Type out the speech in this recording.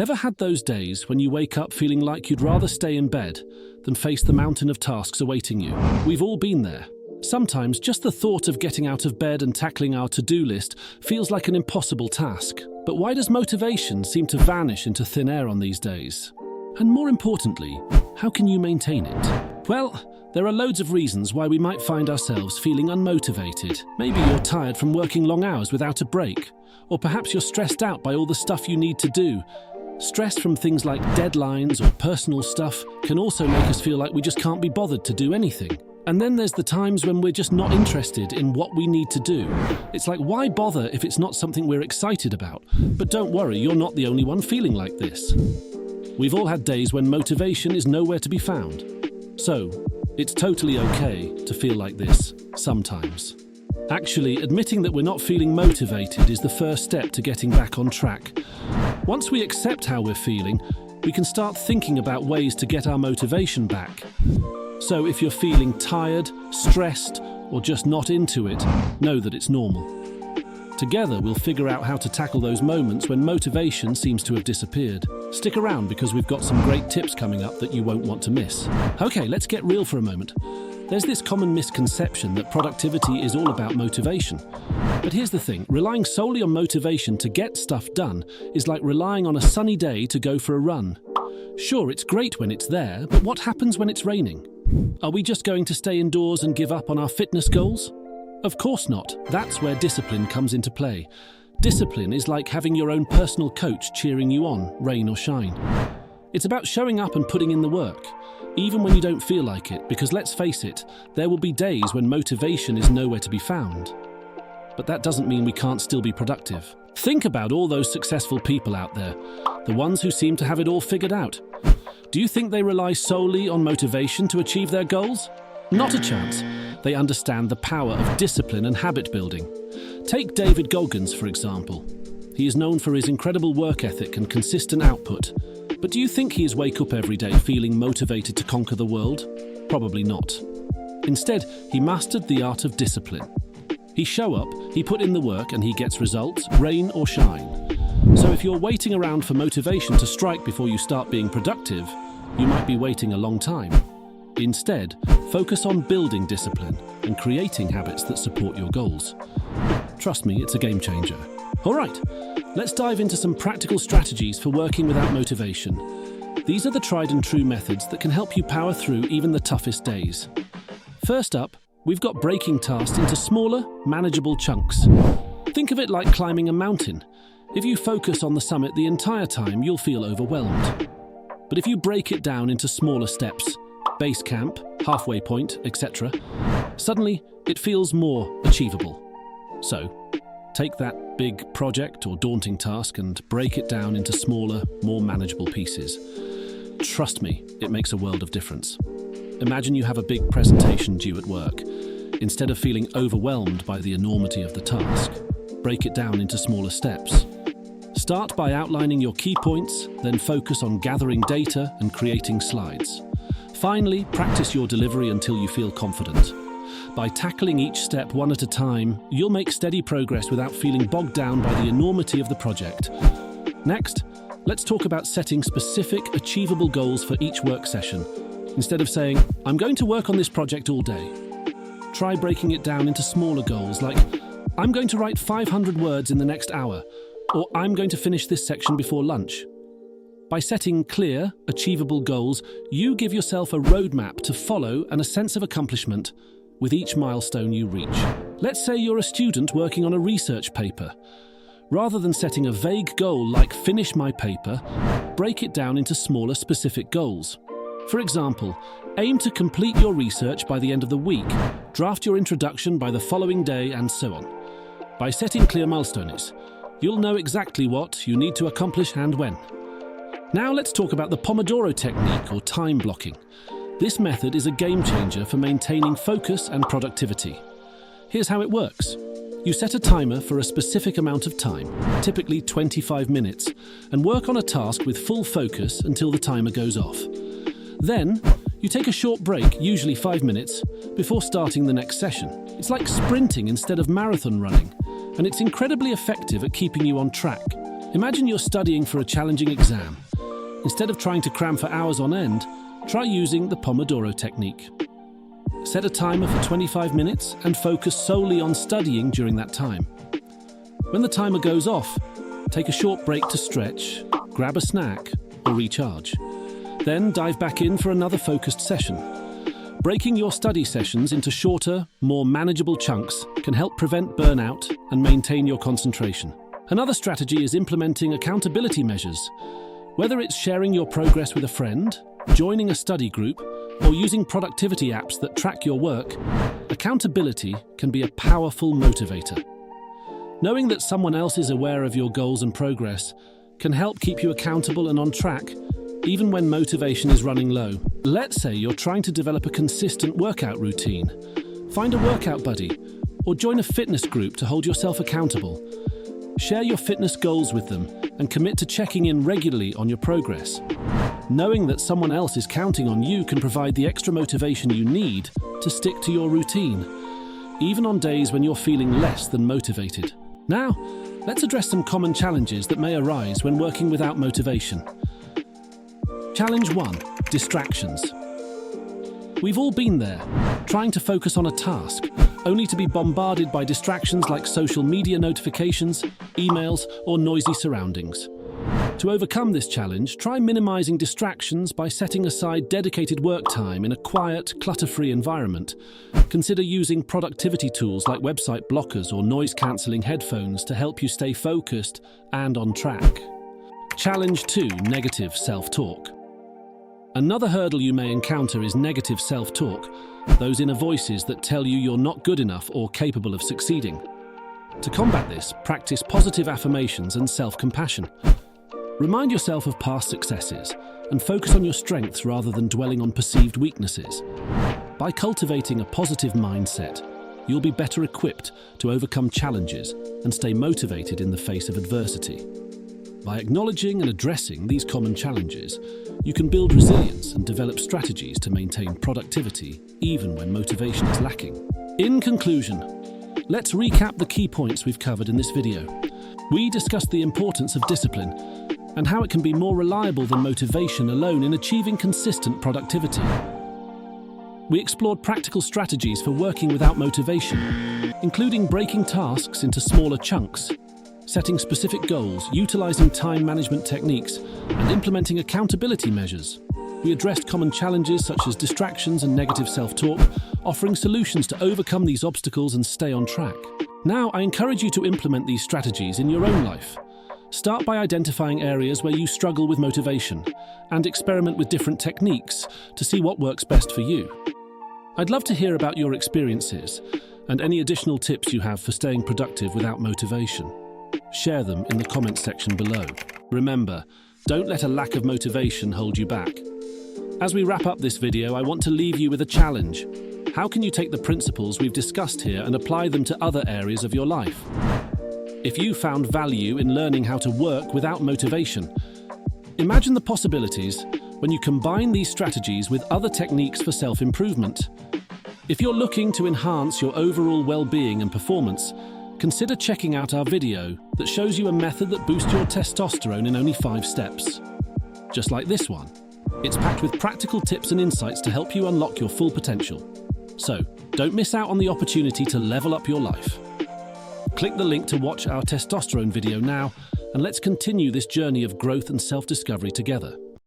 Ever had those days when you wake up feeling like you'd rather stay in bed than face the mountain of tasks awaiting you? We've all been there. Sometimes just the thought of getting out of bed and tackling our to-do list feels like an impossible task. But why does motivation seem to vanish into thin air on these days? And more importantly, how can you maintain it? Well, there are loads of reasons why we might find ourselves feeling unmotivated. Maybe you're tired from working long hours without a break, or perhaps you're stressed out by all the stuff you need to do. Stress from things like deadlines or personal stuff can also make us feel like we just can't be bothered to do anything. And then there's the times when we're just not interested in what we need to do. It's like, why bother if it's not something we're excited about? But don't worry, you're not the only one feeling like this. We've all had days when motivation is nowhere to be found. So, it's totally okay to feel like this sometimes. Actually, admitting that we're not feeling motivated is the first step to getting back on track. Once we accept how we're feeling, we can start thinking about ways to get our motivation back. So if you're feeling tired, stressed, or just not into it, know that it's normal. Together, we'll figure out how to tackle those moments when motivation seems to have disappeared. Stick around because we've got some great tips coming up that you won't want to miss. Okay, let's get real for a moment. There's this common misconception that productivity is all about motivation. But here's the thing, relying solely on motivation to get stuff done is like relying on a sunny day to go for a run. Sure, it's great when it's there, but what happens when it's raining? Are we just going to stay indoors and give up on our fitness goals? Of course not. That's where discipline comes into play. Discipline is like having your own personal coach cheering you on, rain or shine. It's about showing up and putting in the work, even when you don't feel like it, because let's face it, there will be days when motivation is nowhere to be found. But that doesn't mean we can't still be productive. Think about all those successful people out there, the ones who seem to have it all figured out. Do you think they rely solely on motivation to achieve their goals? Not a chance. They understand the power of discipline and habit building. Take David Goggins, for example. He is known for his incredible work ethic and consistent output. But do you think he is wake up every day feeling motivated to conquer the world? Probably not. Instead, he mastered the art of discipline. He show up, he put in the work, and he gets results, rain or shine. So if you're waiting around for motivation to strike before you start being productive, you might be waiting a long time. Instead, focus on building discipline and creating habits that support your goals. Trust me, it's a game changer. All right, let's dive into some practical strategies for working without motivation. These are the tried and true methods that can help you power through even the toughest days. First up, we've got breaking tasks into smaller, manageable chunks. Think of it like climbing a mountain. If you focus on the summit the entire time, you'll feel overwhelmed. But if you break it down into smaller steps, base camp, halfway point, etc., suddenly it feels more achievable. So, take that big project or daunting task and break it down into smaller, more manageable pieces. Trust me, it makes a world of difference. Imagine you have a big presentation due at work. Instead of feeling overwhelmed by the enormity of the task, break it down into smaller steps. Start by outlining your key points, then focus on gathering data and creating slides. Finally, practice your delivery until you feel confident. By tackling each step one at a time, you'll make steady progress without feeling bogged down by the enormity of the project. Next, let's talk about setting specific, achievable goals for each work session. Instead of saying, I'm going to work on this project all day, try breaking it down into smaller goals like, I'm going to write 500 words in the next hour, or I'm going to finish this section before lunch. By setting clear, achievable goals, you give yourself a roadmap to follow and a sense of accomplishment with each milestone you reach. Let's say you're a student working on a research paper. Rather than setting a vague goal like finish my paper, break it down into smaller specific goals. For example, aim to complete your research by the end of the week, draft your introduction by the following day, and so on. By setting clear milestones, you'll know exactly what you need to accomplish and when. Now let's talk about the Pomodoro technique or time blocking. This method is a game changer for maintaining focus and productivity. Here's how it works. You set a timer for a specific amount of time, typically 25 minutes, and work on a task with full focus until the timer goes off. Then, you take a short break, usually 5 minutes, before starting the next session. It's like sprinting instead of marathon running, and it's incredibly effective at keeping you on track. Imagine you're studying for a challenging exam. Instead of trying to cram for hours on end, try using the Pomodoro technique. Set a timer for 25 minutes and focus solely on studying during that time. When the timer goes off, take a short break to stretch, grab a snack, or recharge. Then dive back in for another focused session. Breaking your study sessions into shorter, more manageable chunks can help prevent burnout and maintain your concentration. Another strategy is implementing accountability measures. Whether it's sharing your progress with a friend, joining a study group, or using productivity apps that track your work, accountability can be a powerful motivator. Knowing that someone else is aware of your goals and progress can help keep you accountable and on track, even when motivation is running low. Let's say you're trying to develop a consistent workout routine. Find a workout buddy or join a fitness group to hold yourself accountable. Share your fitness goals with them and commit to checking in regularly on your progress. Knowing that someone else is counting on you can provide the extra motivation you need to stick to your routine, even on days when you're feeling less than motivated. Now, let's address some common challenges that may arise when working without motivation. Challenge 1. Distractions. We've all been there, trying to focus on a task, only to be bombarded by distractions like social media notifications, emails, or noisy surroundings. To overcome this challenge, try minimizing distractions by setting aside dedicated work time in a quiet, clutter-free environment. Consider using productivity tools like website blockers or noise-cancelling headphones to help you stay focused and on track. Challenge 2. Negative self-talk. Another hurdle you may encounter is negative self-talk, those inner voices that tell you you're not good enough or capable of succeeding. To combat this, practice positive affirmations and self-compassion. Remind yourself of past successes and focus on your strengths rather than dwelling on perceived weaknesses. By cultivating a positive mindset, you'll be better equipped to overcome challenges and stay motivated in the face of adversity. By acknowledging and addressing these common challenges, you can build resilience and develop strategies to maintain productivity even when motivation is lacking. In conclusion, let's recap the key points we've covered in this video. We discussed the importance of discipline and how it can be more reliable than motivation alone in achieving consistent productivity. We explored practical strategies for working without motivation, including breaking tasks into smaller chunks, setting specific goals, utilizing time management techniques, and implementing accountability measures. We addressed common challenges such as distractions and negative self-talk, offering solutions to overcome these obstacles and stay on track. Now, I encourage you to implement these strategies in your own life. Start by identifying areas where you struggle with motivation and experiment with different techniques to see what works best for you. I'd love to hear about your experiences and any additional tips you have for staying productive without motivation. Share them in the comments section below. Remember, don't let a lack of motivation hold you back. As we wrap up this video, I want to leave you with a challenge. How can you take the principles we've discussed here and apply them to other areas of your life? If you found value in learning how to work without motivation, imagine the possibilities when you combine these strategies with other techniques for self-improvement. If you're looking to enhance your overall well-being and performance, consider checking out our video that shows you a method that boosts your testosterone in only 5 steps. Just like this one, it's packed with practical tips and insights to help you unlock your full potential. So, don't miss out on the opportunity to level up your life. Click the link to watch our testosterone video now, and let's continue this journey of growth and self-discovery together.